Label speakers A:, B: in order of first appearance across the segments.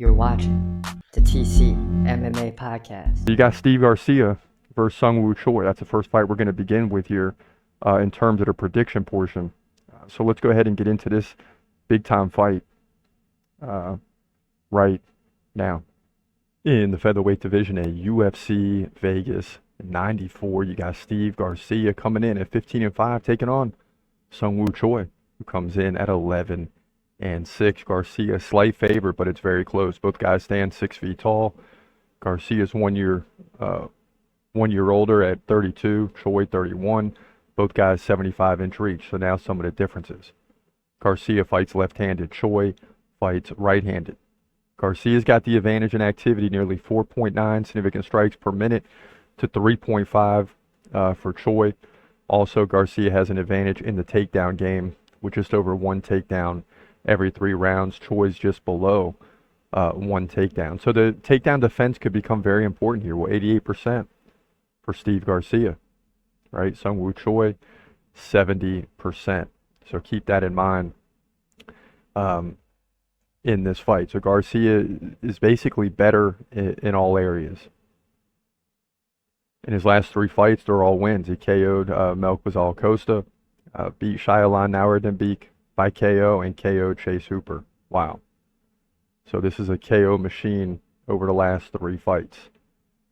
A: You're watching the TCMMA podcast.
B: You got Steve Garcia versus SeungWoo Choi. That's the first fight we're going to begin with here in terms of the prediction portion. So let's go ahead and get into this big-time fight right now. In the featherweight division at UFC Vegas 94, you got Steve Garcia coming in at 15-5, taking on SeungWoo Choi, who comes in at 11-6. Garcia, slight favorite, but it's very close. Both guys stand 6 feet tall. Garcia's 1 year older at 32, Choi 31. Both guys 75-inch reach. So now some of the differences. Garcia fights left-handed. Choi fights right-handed. Garcia's got the advantage in activity, nearly 4.9 significant strikes per minute to 3.5 for Choi. Also, Garcia has an advantage in the takedown game with just over 1 takedown every 3 rounds. Choi's just below 1 takedown. So the takedown defense could become very important here. Well, 88% for Steve Garcia, right? SeungWoo Choi, 70%. So keep that in mind in this fight. So Garcia is basically better in all areas. In his last 3 fights, they're all wins. He KO'd Melquizal Costa, beat Shailan Nawardenbeek by KO, and KO Chase Hooper. Wow. So this is a KO machine over the last 3 fights.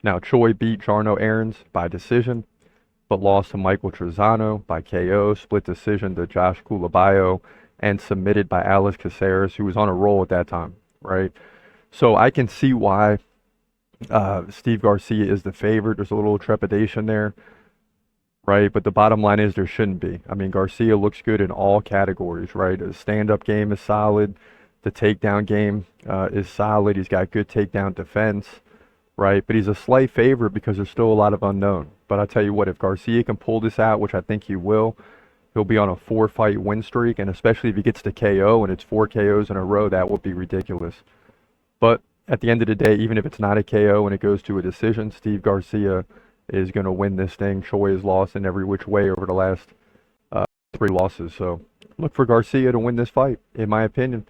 B: Now, Choi beat Jarno Aarons by decision, but lost to Michael Trezano by KO, split decision to Josh Kulabayo, and submitted by Alex Caceres, who was on a roll at that time, right? So I can see why Steve Garcia is the favorite. There's a little trepidation there, right? But the bottom line is there shouldn't be. I mean, Garcia looks good in all categories, right? The stand-up game is solid. The takedown game is solid. He's got good takedown defense, right? But he's a slight favorite because there's still a lot of unknown. But I tell you what, if Garcia can pull this out, which I think he will, he'll be on a 4-fight win streak. And especially if he gets to KO and it's 4 KOs in a row, that would be ridiculous. But at the end of the day, even if it's not a KO and it goes to a decision, Steve Garcia is going to win this thing. Choi has lost in every which way over the last 3 losses. So look for Garcia to win this fight, in my opinion.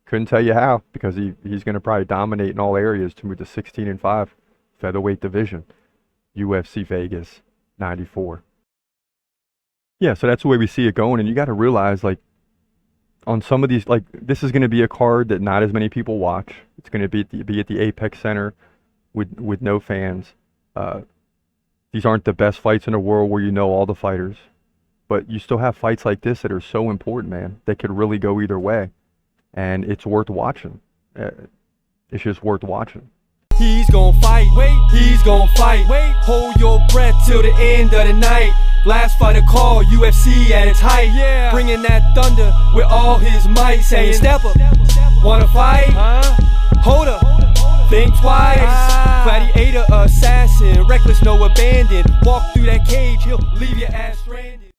B: Couldn't tell you how, because he's going to probably dominate in all areas to move to 16-5 featherweight division, UFC Vegas 94. Yeah, so that's the way we see it going. And you got to realize, like, on some of these, like, this is going to be a card that not as many people watch. It's going to be at the Apex Center with no fans. These aren't the best fights in the world where you know all the fighters. But you still have fights like this that are so important, man, that could really go either way. And it's worth watching. It's just worth watching.
C: He's gon' fight, he's gon' fight. Hold your breath till the end of the night. Last fighter call, UFC at its height. Yeah. Bringing that thunder with all his might. Saying, step up, wanna fight? Hold up, think twice. Gladiator, assassin, reckless, no abandon. Walk through that cage, he'll leave your ass stranded.